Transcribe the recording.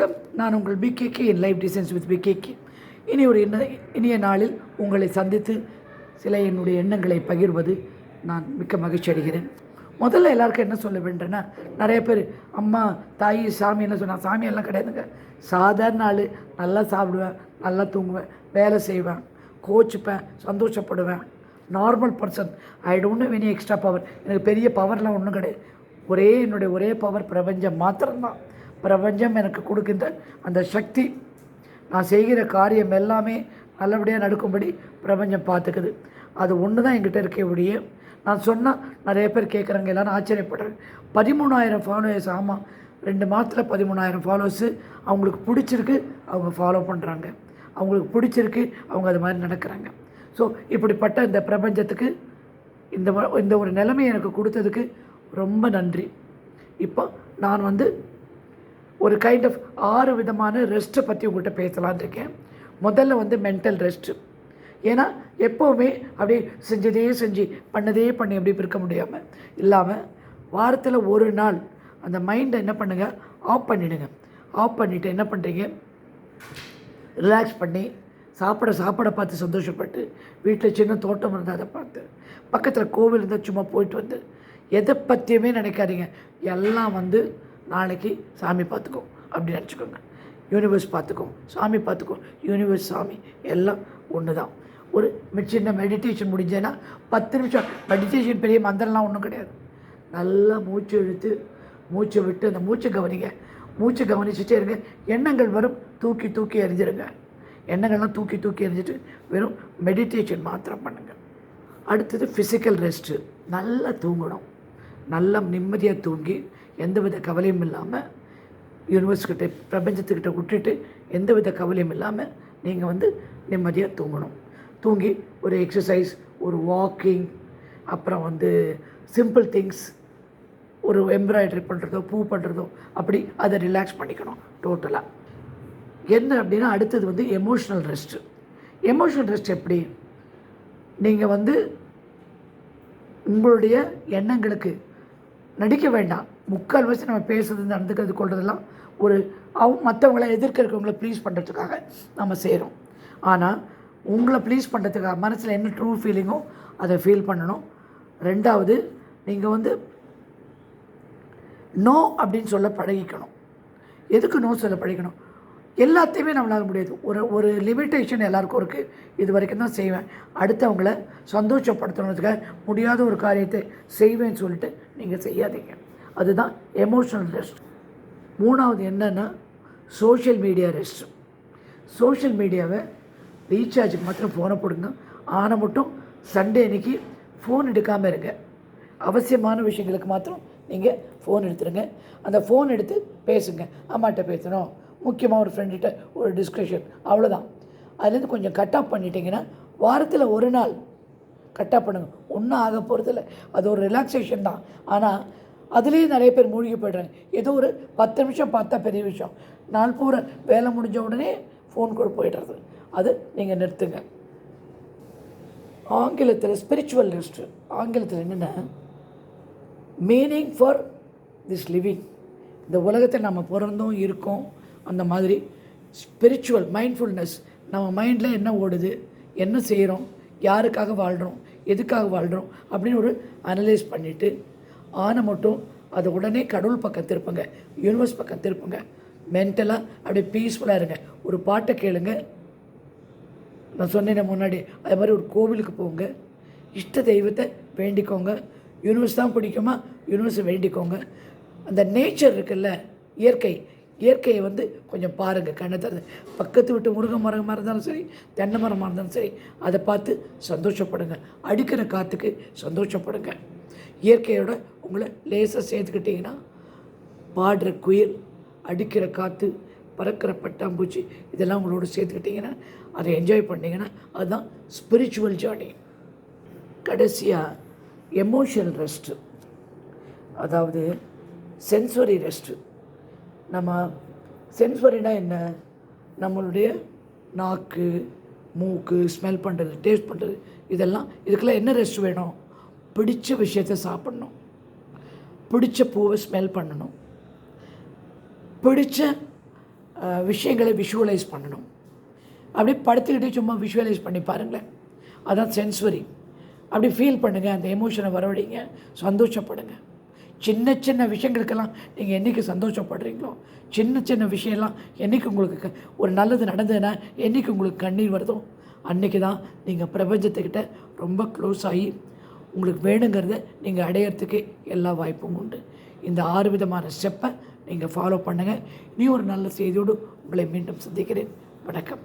வணக்கம். நான் உங்கள் PKK in life designs with PKK. இனி ஒரு இனிய நாளில் உங்களை சந்தித்து சில என்னுடைய எண்ணங்களை பகிர்வது நான் மிக்க மகிழ்ச்சி அடைகிறேன். முதல்ல எல்லாருக்கும் என்ன சொல்ல வேண்டுன்னா, நிறைய பேர் அம்மா தாய் சாமி என்ன சொன்னால், சாமியெல்லாம் கிடையாதுங்க. சாதாரண ஆள். நல்லா சாப்பிடுவேன், நல்லா தூங்குவேன், வேலை செய்வேன், கோச்சிப்பேன், சந்தோஷப்படுவேன். Normal person. I don't have any extra power. எனக்கு பெரிய பவர்லாம் ஒன்றும் கிடையாது. என்னுடைய ஒரே பவர் பிரபஞ்சம் மாத்திரம்தான். பிரபஞ்சம் எனக்கு கொடுக்கின்ற அந்த சக்தி, நான் செய்கிற காரியம் எல்லாமே நல்லபடியாக நடக்கும்படி பிரபஞ்சம் பார்த்துக்குது. அது ஒன்று தான் என்கிட்ட இருக்கக்கூடிய. நான் சொன்னால் நிறைய பேர் கேட்குறாங்க, எல்லாரும் ஆச்சரியப்படுறாங்க. 13,000 ஃபாலோவர்ஸ். ஆமாம், 2 மாதத்தில் 13,000 ஃபாலோவர்ஸு. அவங்களுக்கு பிடிச்சிருக்கு, அவங்க ஃபாலோ பண்ணுறாங்க. அவங்களுக்கு பிடிச்சிருக்கு, அவங்க அது மாதிரி நடக்கிறாங்க. ஸோ இப்படிப்பட்ட இந்த பிரபஞ்சத்துக்கு இந்த ஒரு நிலைமை எனக்கு கொடுத்ததுக்கு ரொம்ப நன்றி. இப்போ நான் ஒரு கைண்ட் ஆஃப் 6 விதமான ரெஸ்ட்டை பற்றி உங்கள்கிட்ட பேசலான்னு இருக்கேன். முதல்ல மென்டல் ரெஸ்ட்டு. ஏன்னா எப்போவுமே அப்படியே செஞ்சு பண்ணி அப்படி இருக்க முடியாமல் இல்லாமல் வாரத்தில் ஒரு நாள் அந்த மைண்டை என்ன பண்ணுங்கள், ஆஃப் பண்ணிவிடுங்க. ஆஃப் பண்ணிவிட்டு என்ன பண்ணுறீங்க, ரிலாக்ஸ் பண்ணி சாப்பிட பார்த்து சந்தோஷப்பட்டு, வீட்டில் சின்ன தோட்டம் இருந்தால் அதை பார்த்து, பக்கத்தில் கோவில் இருந்தால் சும்மா போயிட்டு வந்து, எதை பற்றியுமே நினைக்காதீங்க. எல்லாம் நாளைக்கு சாமி பார்த்துக்கும் அப்படின்னு நினச்சிக்கோங்க. யூனிவர்ஸ் பார்த்துக்கும், சாமி பார்த்துக்கும். யூனிவர்ஸ், சாமி எல்லாம் ஒன்று தான். ஒரு சின்ன மெடிடேஷன் முடிஞ்சேன்னா 10 நிமிஷம் மெடிடேஷன். பெரிய மந்திரம்லாம் ஒன்றும் கிடையாது. நல்லா மூச்சு இழுத்து மூச்சை விட்டு அந்த மூச்சை கவனிங்க. மூச்சை கவனிச்சுட்டே இருங்க. எண்ணங்கள் வரும், தூக்கி எறிஞ்சிருங்க. எண்ணங்கள்லாம் தூக்கி எறிஞ்சிட்டு வெறும் மெடிடேஷன் மாத்திரம் பண்ணுங்கள். அடுத்தது ஃபிசிக்கல் ரெஸ்ட்டு. நல்லா தூங்கணும். நல்லா நிம்மதியாக தூங்கி எந்தவித கவலையும் இல்லாமல் யூனிவர்ஸ்கிட்ட பிரபஞ்சத்துக்கிட்ட விட்டுட்டு எந்தவித கவலையும் இல்லாமல் நீங்கள் நிம்மதியாக தூங்கணும். தூங்கி ஒரு எக்ஸசைஸ், ஒரு வாக்கிங், அப்புறம் சிம்பிள் திங்ஸ், ஒரு எம்ப்ராய்டரி பண்ணுறதோ பூ பண்ணுறதோ அப்படி அதை ரிலாக்ஸ் பண்ணிக்கணும் டோட்டலாக. என்ன அப்படின்னா அடுத்தது எமோஷ்னல் ரெஸ்ட்டு. எமோஷ்னல் ரெஸ்ட் எப்படி, நீங்கள் உங்களுடைய எண்ணங்களுக்கு நடிக்க வேண்டாம். 3/4 நம்ம பேசுறது, நடந்துக்கிறது, கொள்றதெல்லாம் மற்றவங்கள இருக்கவங்கள ப்ளீஸ் பண்ணுறதுக்காக நம்ம செய்கிறோம். ஆனால் உங்களை ப்ளீஸ் பண்ணுறதுக்காக மனசில் என்ன ட்ரூ ஃபீலிங்கோ அதை ஃபீல் பண்ணணும். 2வது, நீங்கள் நோ அப்படின்னு சொல்ல பழகிக்கணும். எதுக்கு நோ சொல்ல பழகிக்கணும்? எல்லாத்தையுமே நம்மளால முடியாது. ஒரு லிமிட்டேஷன் எல்லாருக்கும் இருக்குது. இது வரைக்கும் தான் செய்வேன். அடுத்தவங்கள சந்தோஷப்படுத்தணுன்றதுக்காக முடியாத ஒரு காரியத்தை செய்வேன்னு சொல்லிட்டு நீங்கள் செய்யாதீங்க. அதுதான் எமோஷ்னல் ரெஸ்ட். 3வது என்னென்னா சோஷியல் மீடியா ரெஸ்ட். சோஷியல் மீடியாவை ரீசார்ஜுக்கு மாத்திரம் ஃபோனை போடுங்க. ஆனால் மட்டும் சண்டே அன்றைக்கி ஃபோன் எடுக்காமல் இருங்க. அவசியமான விஷயங்களுக்கு மாத்திரம் நீங்கள் ஃபோன் எடுத்துருங்க. அந்த ஃபோன் எடுத்து பேசுங்க. அம்மாட்ட பேசணும், முக்கியமாக ஒரு ஃப்ரெண்ட்கிட்ட ஒரு டிஸ்கஷன், அவ்வளோதான். அதுலேருந்து கொஞ்சம் கட் ஆஃப் பண்ணிட்டீங்கன்னா வாரத்தில் ஒரு நாள் கட் ஆஃப் பண்ணுங்கள். ஒன்றும் ஆக போகிறதில்ல. அது ஒரு ரிலாக்ஸேஷன் தான். ஆனால் அதுலேயே நிறைய பேர் மூழ்கி போய்ட்றாங்க. ஏதோ ஒரு 10 நிமிஷம் பார்த்தா பெரிய விஷயம். நாள் பூரா வேலை முடிஞ்ச உடனே ஃபோன் கூட போய்டுறது. அது நீங்கள் நிறுத்துங்க. ஆங்கிலத்தில் ஸ்பிரிச்சுவல் ரெஸ்ட்டு. ஆங்கிலத்தில் என்னென்னா மீனிங் ஃபார் திஸ் லிவிங். இந்த உலகத்தில் நம்ம பிறந்தோம் இருக்கோம். அந்த மாதிரி ஸ்பிரிச்சுவல் மைண்ட்ஃபுல்னஸ். நம்ம மைண்டில் என்ன ஓடுது, என்ன செய்கிறோம், யாருக்காக வாழ்கிறோம், எதுக்காக வாழ்கிறோம் அப்படின்னு ஒரு அனலைஸ் பண்ணிவிட்டு மட்டும் அதை உடனே கடவுள் பக்கம் திருப்புங்க, யூனிவர்ஸ் பக்கம் திருப்புங்க. மென்டலாக அப்படியே பீஸ்ஃபுல்லாக இருங்க. ஒரு பாட்டை கேளுங்க. நான் சொன்னேன் முன்னாடி, அது மாதிரி ஒரு கோவிலுக்கு போங்க. இஷ்ட தெய்வத்தை வேண்டிக்கோங்க. யூனிவர்ஸ் தான் பிடிக்குமா, யூனிவர்ஸை வேண்டிக்கோங்க. அந்த நேச்சர் இருக்குல்ல, இயற்கையை கொஞ்சம் பாருங்கள். கண்ணை திறந்து பக்கத்து விட்டு முருங்கை மரமாக இருந்தாலும் சரி, தென்னை மரமாக இருந்தாலும் சரி, அதை பார்த்து சந்தோஷப்படுங்க. அடிக்கிற காற்றுக்கு சந்தோஷப்படுங்க. இயற்கையோட உங்களை லேசாக சேர்த்துக்கிட்டிங்கன்னா, பாடுற குயில், அடிக்கிற காற்று, பறக்கிற பட்டாம்பூச்சி, இதெல்லாம் உங்களோட சேர்த்துக்கிட்டிங்கன்னா, அதை என்ஜாய் பண்ணிங்கன்னா அதுதான் ஸ்பிரிச்சுவல் ஜேர்னி. கடைசியாக எமோஷனல் ரெஸ்ட்டு, அதாவது சென்சரி ரெஸ்ட்டு. நம்ம சென்சரினா என்ன, நம்மளுடைய நாக்கு, மூக்கு, ஸ்மெல் பண்ணுறது, டேஸ்ட் பண்ணுறது, இதுக்கெல்லாம் என்ன ரெஸ்ட் வேணும்? பிடிச்ச விஷயத்தை சாப்பிட்ணும், பிடிச்ச பூவை ஸ்மெல் பண்ணணும், பிடிச்ச விஷயங்களை விஷுவலைஸ் பண்ணணும். அப்படியே படுத்துக்கிட்டே சும்மா விஷுவலைஸ் பண்ணி பாருங்களேன். அதான் சென்ஸ்வரி. அப்படி ஃபீல் பண்ணுங்கள், அந்த எமோஷனை வரவழைங்க, சந்தோஷப்படுங்க. சின்ன சின்ன விஷயங்களுக்கெல்லாம் நீங்கள் என்றைக்கு சந்தோஷப்படுறீங்களோ, சின்ன சின்ன விஷயம்லாம் என்றைக்கு உங்களுக்கு ஒரு நல்லது நடந்ததுன்னா என்றைக்கு உங்களுக்கு கண்ணீர் வருதோ அன்றைக்கி தான் நீங்கள் பிரபஞ்சத்துக்கிட்ட ரொம்ப க்ளோஸ் ஆகி உங்களுக்கு வேணுங்கிறத நீங்கள் அடையிறதுக்கு எல்லா வாய்ப்பும் உண்டு. இந்த 6 விதமான ஸ்டெப்பை நீங்கள் ஃபாலோ பண்ணுங்கள். இனி ஒரு நல்ல செய்தியோடு உங்களை மீண்டும் சந்திக்கிறேன். வணக்கம்.